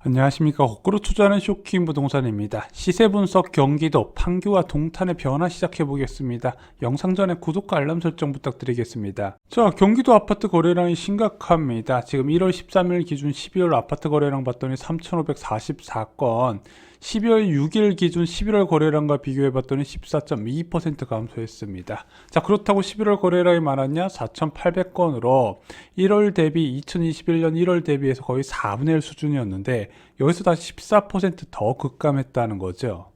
안녕하십니까. 거꾸로 투자하는 쇼킹 부동산입니다. 시세 분석 경기도 판교와 동탄의 변화 시작해 보겠습니다. 영상 전에 구독과 알람 설정 부탁드리겠습니다. 자, 경기도 아파트 거래량이 심각합니다. 지금 1월 13일 기준 12월 아파트 거래량 봤더니 3,544건, 12월 6일 기준 11월 거래량과 비교해 봤더니 14.2% 감소했습니다. 자, 그렇다고 11월 거래량이 많았냐? 4,800건으로 1월 대비 2021년 1월 대비해서 거의 4분의 1 수준이었는데 여기서 다시 14%더 급감했다는 거죠.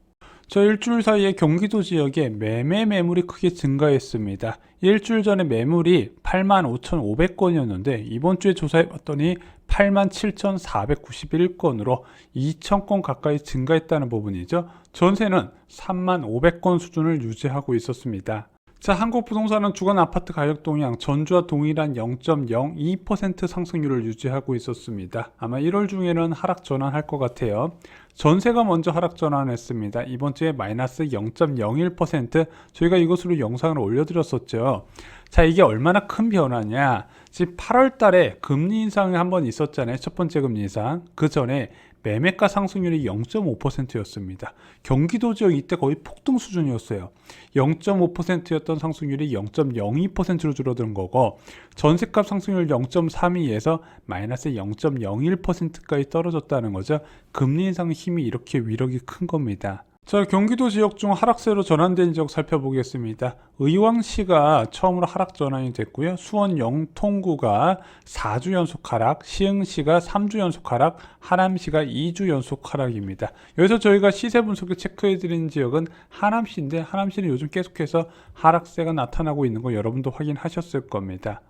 저 일주일 사이에 경기도 지역에 매물이 크게 증가했습니다. 일주일 전에 매물이 85,500건이었는데 이번 주에 조사해 봤더니 87,491건으로 2,000건 가까이 증가했다는 부분이죠. 전세는 35,500건 수준을 유지하고 있었습니다. 자, 한국부동산은 주간 아파트 가격 동향 전주와 동일한 0.02% 상승률을 유지하고 있었습니다. 아마 1월 중에는 하락 전환할 것 같아요. 전세가 먼저 하락 전환했습니다. 이번 주에 마이너스 0.01%, 저희가 이것으로 영상을 올려드렸었죠. 자, 이게 얼마나 큰 변화냐. 지금 8월 달에 금리 인상이 한번 있었잖아요. 첫 번째 금리 인상. 그 전에 매매가 상승률이 0.5%였습니다. 경기도 지역 이때 거의 폭등 수준이었어요. 0.5%였던 상승률이 0.02%로 줄어든 거고, 전세값 상승률 0.32에서 마이너스 0.01%까지 떨어졌다는 거죠. 금리 인상의 힘이 이렇게 위력이 큰 겁니다. 자, 경기도 지역 중 하락세로 전환된 지역 살펴보겠습니다. 의왕시가 처음으로 하락 전환이 됐고요. 수원 영통구가 4주 연속 하락, 시흥시가 3주 연속 하락, 하남시가 2주 연속 하락입니다. 여기서 저희가 시세 분석에 체크해드린 지역은 하남시인데, 하남시는 요즘 계속해서 하락세가 나타나고 있는 거 여러분도 확인하셨을 겁니다.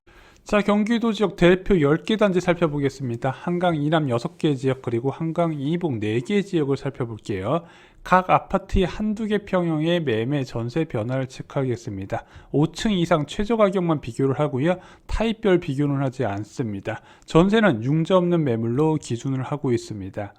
자, 경기도 지역 대표 10개 단지 살펴보겠습니다. 한강 이남 6개 지역, 그리고 한강 이북 4개 지역을 살펴볼게요. 각 아파트의 한두 개 평형의 매매 전세 변화를 체크하겠습니다. 5층 이상 최저 가격만 비교를 하고요. 타입별 비교는 하지 않습니다. 전세는 융자 없는 매물로 기준을 하고 있습니다.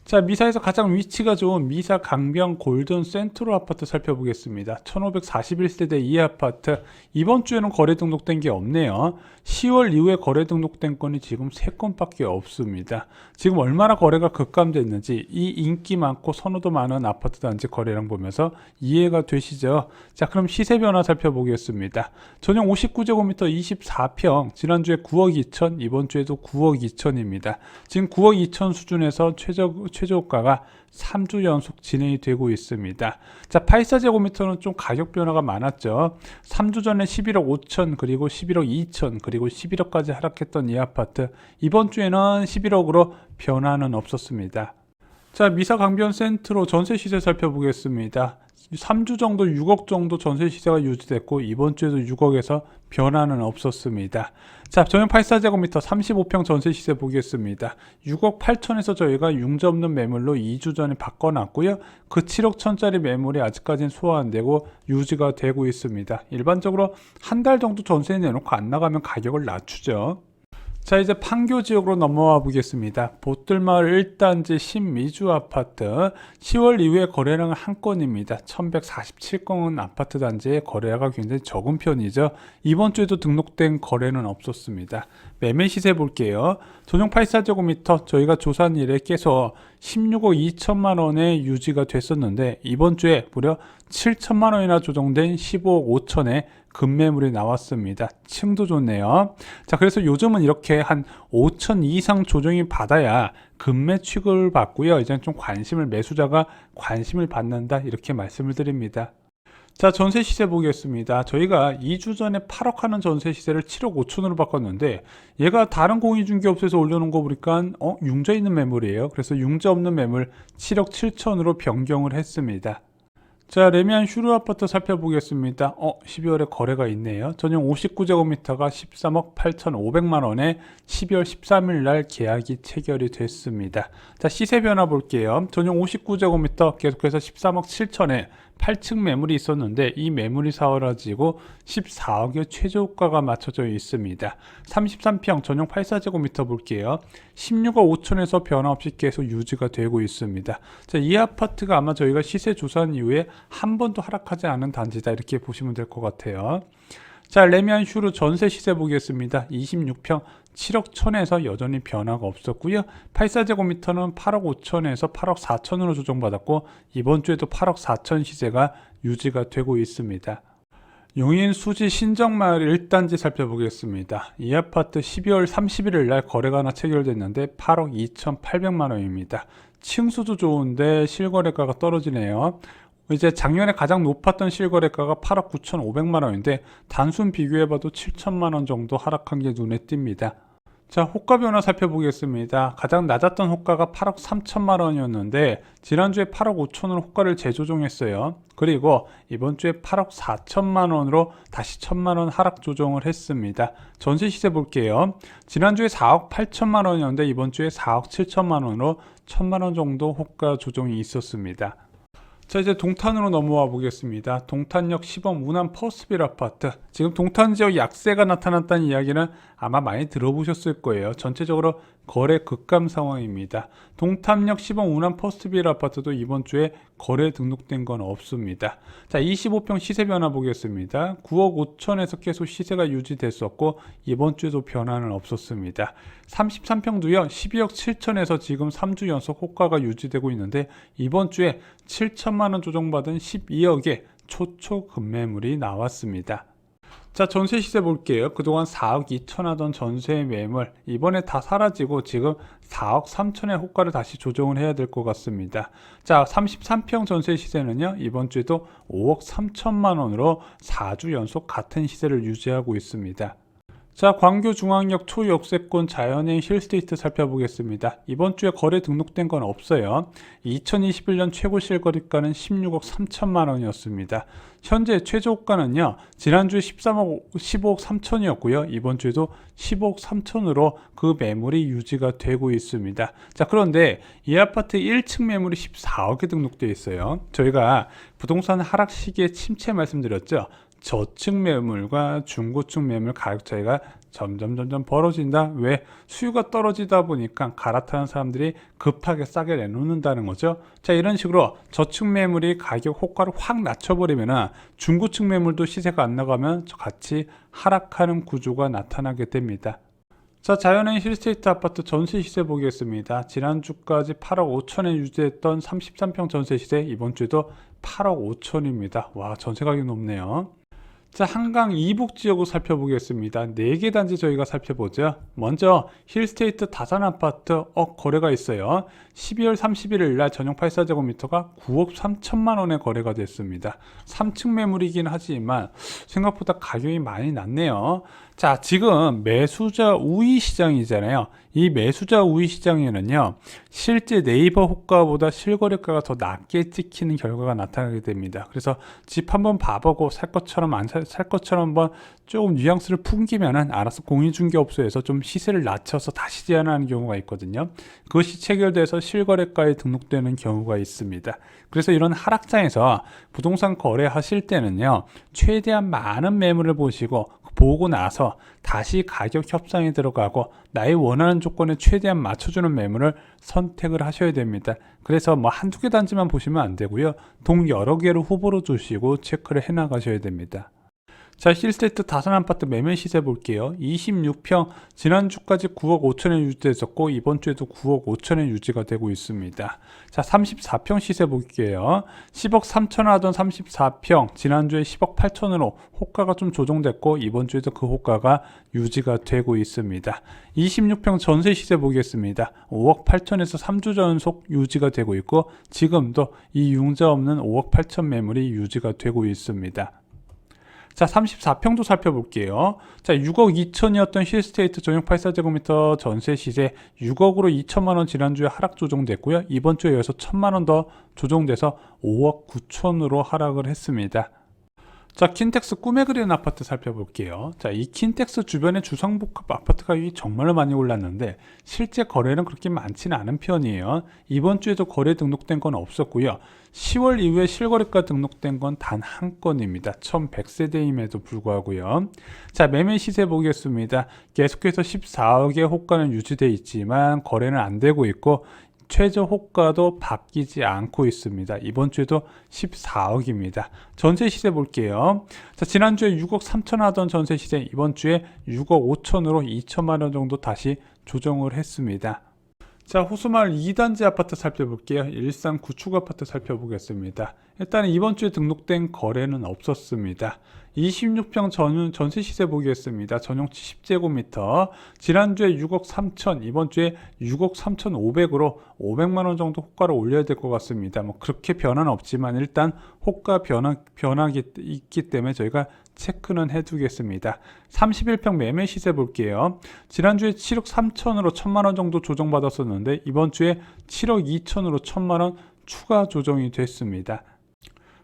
자, 미사에서 가장 위치가 좋은 미사 강변 골든 센트럴 아파트 살펴보겠습니다. 1541세대 이 아파트, 이번 주에는 거래 등록된 게 없네요. 10월 이후에 거래 등록된 건이 지금 3건밖에 없습니다. 지금 얼마나 거래가 급감됐는지 이 인기 많고 선호도 많은 아파트 단지 거래량 보면서 이해가 되시죠? 자, 그럼 시세 변화 살펴보겠습니다. 전용 59제곱미터 24평, 지난주에 9억 2천, 이번 주에도 9억 2천입니다. 지금 9억 2천 수준에서 최저가가 3주 연속 진행이 되고 있습니다. 자, 84제곱미터는 좀 가격 변화가 많았죠. 3주 전에 11억 5천, 그리고 11억 2천, 그리고 11억까지 하락했던 이 아파트, 이번 주에는 11억으로 변화는 없었습니다. 자, 미사 강변 센트로 전세 시세 살펴보겠습니다. 3주 정도 6억 정도 전세 시세가 유지됐고 이번 주에도 6억에서 변화는 없었습니다. 자, 전용 84제곱미터 35평 전세 시세 보겠습니다. 6억 8천에서 저희가 융자 없는 매물로 2주 전에 바꿔놨고요. 그 7억 천짜리 매물이 아직까지는 소화 안 되고 유지가 되고 있습니다. 일반적으로 한 달 정도 전세 내놓고 안 나가면 가격을 낮추죠. 자, 이제 판교 지역으로 넘어와 보겠습니다. 보뜰마을 1단지 신미주 아파트, 10월 이후에 거래량은 한 건입니다. 1147건 아파트 단지의 거래가 굉장히 적은 편이죠. 이번 주에도 등록된 거래는 없었습니다. 매매 시세 볼게요. 전용 84제곱미터 저희가 조사한 이래 계속 16억 2천만 원에 유지가 됐었는데 이번 주에 무려 7천만 원이나 조정된 15억 5천에 급매물이 나왔습니다. 층도 좋네요. 자, 그래서 요즘은 이렇게 한 5천 이상 조정이 받아야 급매 취급을 받고요. 이제 좀 매수자가 관심을 받는다, 이렇게 말씀을 드립니다. 자, 전세 시세 보겠습니다. 저희가 2주 전에 8억 하는 전세 시세를 7억 5천으로 바꿨는데 얘가 다른 공인중개업소에서 올려놓은 거 보니까 융자 있는 매물이에요. 그래서 융자 없는 매물 7억 7천으로 변경을 했습니다. 자, 레미안 슈르 아파트 살펴보겠습니다. 12월에 거래가 있네요. 전용 59제곱미터가 13억 8,500만 원에 12월 13일 날 계약이 체결이 됐습니다. 자, 시세 변화 볼게요. 전용 59제곱미터 계속해서 13억 7천에 8층 매물이 있었는데 이 매물이 사라지고 14억의 최저가가 맞춰져 있습니다. 33평 전용 84제곱미터 볼게요. 16억 5천에서 변화 없이 계속 유지가 되고 있습니다. 자, 이 아파트가 아마 저희가 시세 조사한 이후에 한 번도 하락하지 않은 단지다, 이렇게 보시면 될 것 같아요. 자, 레미안 슈르 전세 시세 보겠습니다. 26평 7억 1천에서 여전히 변화가 없었고요. 84제곱미터는 8억 5천에서 8억 4천으로 조정받았고 이번 주에도 8억 4천 시세가 유지가 되고 있습니다. 용인 수지 신정마을 1단지 살펴보겠습니다. 이 아파트 12월 31일 날 거래가 하나 체결됐는데 8억 2,800만 원입니다. 층수도 좋은데 실거래가가 떨어지네요. 이제 작년에 가장 높았던 실거래가가 8억 9,500만 원인데 단순 비교해봐도 7천만 원 정도 하락한 게 눈에 띕니다. 자, 호가 변화 살펴보겠습니다. 가장 낮았던 호가가 8억 3천만 원이었는데 지난주에 8억 5천으로 호가를 재조정했어요. 그리고 이번 주에 8억 4천만 원으로 다시 1천만 원 하락 조정을 했습니다. 전세 시세 볼게요. 지난주에 4억 8천만 원이었는데 이번 주에 4억 7천만 원으로 1천만 원 정도 호가 조정이 있었습니다. 자, 이제 동탄으로 넘어와 보겠습니다. 동탄역 시범 우남 퍼스트빌 아파트. 지금 동탄 지역 약세가 나타났다는 이야기는 아마 많이 들어보셨을 거예요. 전체적으로 거래 급감 상황입니다. 동탄역 시범 우남 퍼스트빌 아파트도 이번 주에 거래 등록된 건 없습니다. 자, 25평 시세 변화 보겠습니다. 9억 5천에서 계속 시세가 유지됐었고 이번 주에도 변화는 없었습니다. 33평도요 12억 7천에서 지금 3주 연속 호가가 유지되고 있는데 이번 주에 7천만 원 조정받은 12억의 초초 급매물이 나왔습니다. 자, 전세 시세 볼게요. 그동안 4억 2천 하던 전세 매물 이번에 다 사라지고 지금 4억 3천의 호가를 다시 조정을 해야 될 것 같습니다. 자, 33평 전세 시세는요 이번 주에도 5억 3천만 원으로 4주 연속 같은 시세를 유지하고 있습니다. 자, 광교중앙역 초역세권 자연행 힐스테이트 살펴보겠습니다. 이번 주에 거래 등록된 건 없어요. 2021년 최고 실거래가는 16억 3천만 원이었습니다. 현재 최저호가는요. 지난주에 15억 3천이었고요. 이번 주에도 15억 3천으로 그 매물이 유지가 되고 있습니다. 자, 그런데 이 아파트 1층 매물이 14억에 등록되어 있어요. 저희가 부동산 하락 시기에 침체 말씀드렸죠. 저층 매물과 중고층 매물 가격 차이가 점점 벌어진다. 왜? 수요가 떨어지다 보니까 갈아타는 사람들이 급하게 싸게 내놓는다는 거죠. 자, 이런 식으로 저층 매물이 가격 호가를 확 낮춰버리면 중고층 매물도 시세가 안 나가면 같이 하락하는 구조가 나타나게 됩니다. 자, 자연행 힐스테이트 아파트 전세 시세 보겠습니다. 지난주까지 8억 5천에 유지했던 33평 전세 시세 이번 주에도 8억 5천입니다. 와, 전세 가격이 높네요. 자, 한강 이북 지역을 살펴보겠습니다. 4개 단지 저희가 살펴보죠. 먼저 힐스테이트 다산 아파트 거래가 있어요. 12월 31일 날 전용 84제곱미터가 9억 3천만 원에 거래가 됐습니다. 3층 매물이긴 하지만 생각보다 가격이 많이 낮네요. 자, 지금 매수자 우위 시장이잖아요. 이 매수자 우위 시장에는요 실제 네이버 호가보다 실거래가가 더 낮게 찍히는 결과가 나타나게 됩니다. 그래서 집 한번 봐보고 살 것처럼 안 살 것처럼 한번 조금 뉘앙스를 풍기면은 알아서 공인중개업소에서 좀 시세를 낮춰서 다시 제한하는 경우가 있거든요. 그것이 체결돼서 실거래가에 등록되는 경우가 있습니다. 그래서 이런 하락장에서 부동산 거래하실 때는요 최대한 많은 매물을 보고 나서 다시 가격 협상에 들어가고 나의 원하는 조건에 최대한 맞춰주는 매물을 선택을 하셔야 됩니다. 그래서 뭐 한두 개 단지만 보시면 안 되고요. 동 여러 개를 후보로 두시고 체크를 해 나가셔야 됩니다. 자, 힐스테이트 다산 아파트 매매 시세 볼게요. 26평 지난주까지 9억 5천에 유지됐었고 이번 주에도 9억 5천에 유지가 되고 있습니다. 자, 34평 시세 볼게요. 10억 3천 하던 34평 지난주에 10억 8천으로 호가가 좀 조정됐고 이번 주에도 그 호가가 유지가 되고 있습니다. 26평 전세 시세 보겠습니다. 5억 8천에서 3주 연속 유지가 되고 있고 지금도 이 융자 없는 5억 8천 매물이 유지가 되고 있습니다. 자, 34평도 살펴볼게요. 자, 6억 2천이었던 힐스테이트 전용 84제곱미터 전세 시세 6억으로 2천만 원 지난주에 하락 조정됐고요. 이번 주에 이어서 1천만 원 더 조정돼서 5억 9천으로 하락을 했습니다. 자, 킨텍스 꿈에 그리는 아파트 살펴볼게요. 자, 이 킨텍스 주변의 주상복합 아파트 가격이 정말로 많이 올랐는데 실제 거래는 그렇게 많지는 않은 편이에요. 이번 주에도 거래 등록된 건 없었고요. 10월 이후에 실거래가 등록된 건 단 한 건입니다. 1100세대임에도 불구하고요. 자, 매매 시세 보겠습니다. 계속해서 14억의 호가는 유지되어 있지만 거래는 안 되고 있고 최저 호가도 바뀌지 않고 있습니다. 이번 주에도 14억입니다. 전세 시세 볼게요. 자, 지난주에 6억 3천 하던 전세 시세 이번 주에 6억 5천으로 2천만 원 정도 다시 조정을 했습니다. 자, 호수마을 2단지 아파트 살펴볼게요. 일산 구축 아파트 살펴보겠습니다. 일단 이번 주에 등록된 거래는 없었습니다. 26평 전세 시세 보겠습니다. 전용 70제곱미터 지난주에 6억 3천, 이번 주에 6억 3,500으로 500만 원 정도 호가를 올려야 될 것 같습니다. 뭐 그렇게 변화는 없지만 일단 호가 변화가 있기 때문에 저희가 체크는 해두겠습니다. 31평 매매 시세 볼게요. 지난주에 7억 3천으로 1천만 원 정도 조정받았었는데 이번 주에 7억 2천으로 1천만 원 추가 조정이 됐습니다.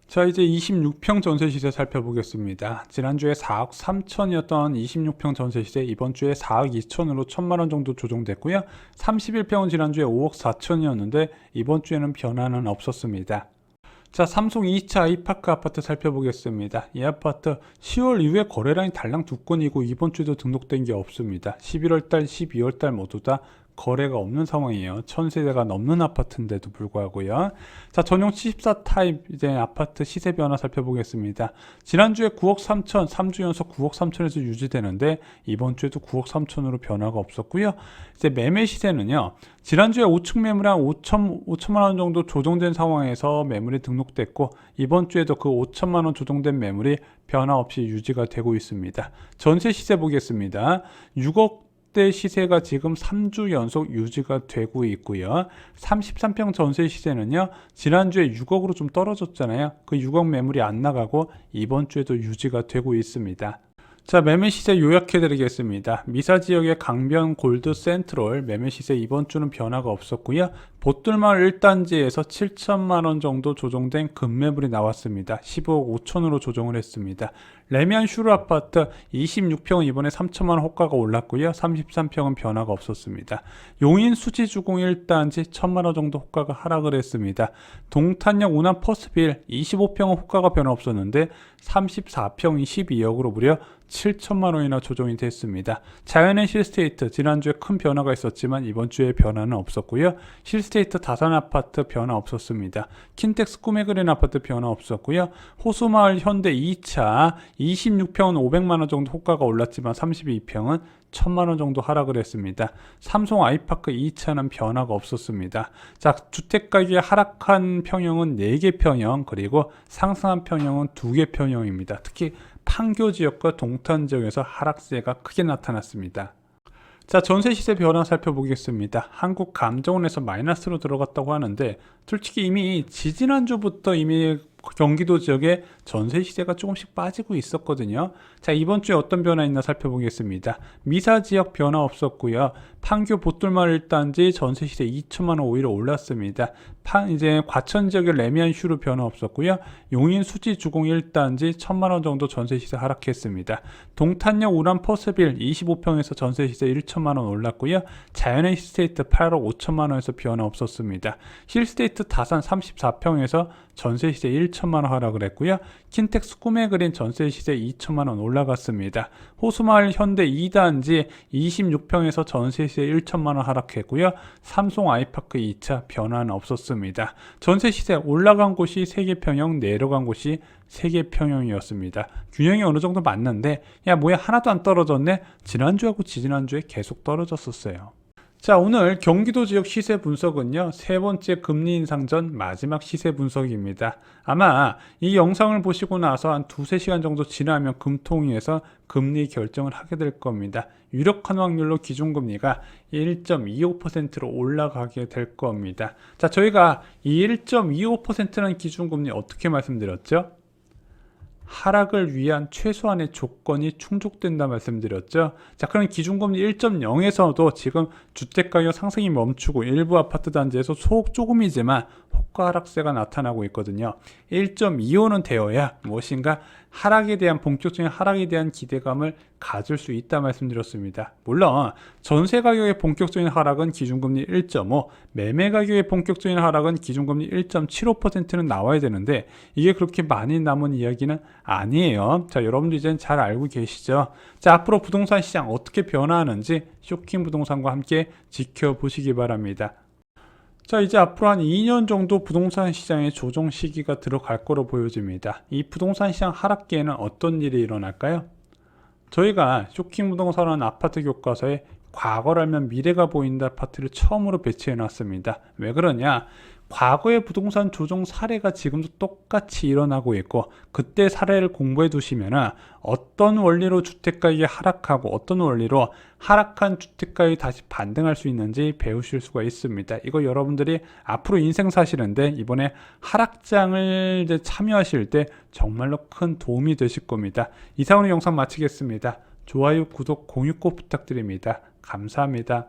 자, 이제 26평 전세 시세 살펴보겠습니다. 지난주에 4억 3천이었던 26평 전세 시세 이번 주에 4억 2천으로 1천만 원 정도 조정됐고요. 31평은 지난주에 5억 4천이었는데 이번 주에는 변화는 없었습니다. 자, 삼성 2차 아이파크 아파트 살펴보겠습니다. 이 아파트 10월 이후에 거래량이 달랑 2건이고 이번 주에도 등록된 게 없습니다. 11월달, 12월달 모두 다 거래가 없는 상황이에요. 1000세대가 넘는 아파트인데도 불구하고요. 자, 전용 74 타입 이제 아파트 시세 변화 살펴보겠습니다. 지난주에 9억 3천, 3주 연속 9억 3천에서 유지되는데 이번 주에도 9억 3천으로 변화가 없었고요. 이제 매매 시세는요. 지난주에 5층 매물이 한 5천만 원 정도 조정된 상황에서 매물이 등록됐고 이번 주에도 그 5천만 원 조정된 매물이 변화 없이 유지가 되고 있습니다. 전세 시세 보겠습니다. 6억 대 시세가 지금 3주 연속 유지가 되고 있고요. 33평 전세 시세는요. 지난주에 6억으로 좀 떨어졌잖아요. 그 6억 매물이 안 나가고 이번 주에도 유지가 되고 있습니다. 자, 매매 시세 요약해 드리겠습니다. 미사 지역의 강변 골드 센트럴 매매 시세 이번 주는 변화가 없었고요. 보뜰마을 1단지에서 7천만 원 정도 조정된 급매물이 나왔습니다. 15억 5천으로 조정을 했습니다. 레미안 슈르 아파트 26평은 이번에 3천만 원 호가가 올랐고요. 33평은 변화가 없었습니다. 용인 수지 주공 1단지 1천만 원 정도 호가가 하락을 했습니다. 동탄역 운암 퍼스빌 25평은 호가가 변화 없었는데 34평이 12억으로 무려 7천만 원이나 조정이 됐습니다. 자연의 실스테이트 지난주에 큰 변화가 있었지만 이번 주에 변화는 없었고요. 실스테이트 다산 아파트 변화 없었습니다. 킨텍스 꿈의 그린 아파트 변화 없었고요. 호수마을 현대 2차 26평은 500만 원 정도 호가가 올랐지만 32평은 1천만 원 정도 하락을 했습니다. 삼성 아이파크 2차는 변화가 없었습니다. 자, 주택가격이 하락한 평형은 4개 평형 그리고 상승한 평형은 2개 평형입니다. 특히 판교 지역과 동탄 지역에서 하락세가 크게 나타났습니다. 자, 전세 시세 변화 살펴보겠습니다. 한국감정원에서 마이너스로 들어갔다고 하는데 솔직히 이미 지지난주부터 이미 경기도 지역에 전세 시세가 조금씩 빠지고 있었거든요. 자, 이번 주에 어떤 변화 있나 살펴보겠습니다. 미사 지역 변화 없었고요. 판교 보뜰마을 1단지 전세 시세 2천만 원 오히려 올랐습니다. 이제 과천 지역의 레미안 슈르 변화 없었고요. 용인 수지 주공 1단지 1천만 원 정도 전세 시세 하락했습니다. 동탄역 우람 퍼스빌 25평에서 전세 시세 1천만 원 올랐고요. 자연의 힐스테이트 8억 5천만 원에서 변화 없었습니다. 힐스테이트 다산 34평에서 전세 시세 1천만 원 하락을 했고요. 킨텍스 꿈의 그린 전세 시세 2천만 원 올라갔습니다. 호수마을 현대 2단지 26평에서 전세 시세 1천만 원 하락했고요. 삼성 아이파크 2차 변화는 없었습니다. 전세 시세 올라간 곳이 3개 평형, 내려간 곳이 3개 평형이었습니다. 균형이 어느 정도 맞는데 야 뭐야 하나도 안 떨어졌네? 지난주하고 지지난주에 계속 떨어졌었어요. 자, 오늘 경기도 지역 시세 분석은요, 세 번째 금리 인상 전 마지막 시세 분석입니다. 아마 이 영상을 보시고 나서 한 2-3시간 정도 지나면 금통위에서 금리 결정을 하게 될 겁니다. 유력한 확률로 기준금리가 1.25%로 올라가게 될 겁니다. 자, 저희가 이 1.25%라는 기준금리 어떻게 말씀드렸죠? 하락을 위한 최소한의 조건이 충족된다 말씀드렸죠. 자, 그럼 기준금리 1.0에서도 지금 주택가격 상승이 멈추고 일부 아파트 단지에서 소폭 조금이지만 호가 하락세가 나타나고 있거든요. 1.25는 되어야 무엇인가 하락에 대한 본격적인 하락에 대한 기대감을 가질 수 있다 말씀드렸습니다. 물론 전세 가격의 본격적인 하락은 기준금리 1.5, 매매 가격의 본격적인 하락은 기준금리 1.75%는 나와야 되는데 이게 그렇게 많이 남은 이야기는 아니에요. 자, 여러분들 이제는 잘 알고 계시죠? 자, 앞으로 부동산 시장 어떻게 변화하는지 쇼킹 부동산과 함께 지켜보시기 바랍니다. 자, 이제 앞으로 한 2년 정도 부동산 시장의 조정 시기가 들어갈 거로 보여집니다. 이 부동산 시장 하락기에는 어떤 일이 일어날까요? 저희가 쇼킹 부동산은 아파트 교과서에 과거를 알면 미래가 보인다 파트를 처음으로 배치해 놨습니다. 왜 그러냐? 과거의 부동산 조정 사례가 지금도 똑같이 일어나고 있고, 그때 사례를 공부해 두시면 어떤 원리로 주택가격이 하락하고 어떤 원리로 하락한 주택가격이 다시 반등할 수 있는지 배우실 수가 있습니다. 이거 여러분들이 앞으로 인생 사시는데 이번에 하락장을 이제 참여하실 때 정말로 큰 도움이 되실 겁니다. 이상으로 영상 마치겠습니다. 좋아요, 구독, 공유 꼭 부탁드립니다. 감사합니다.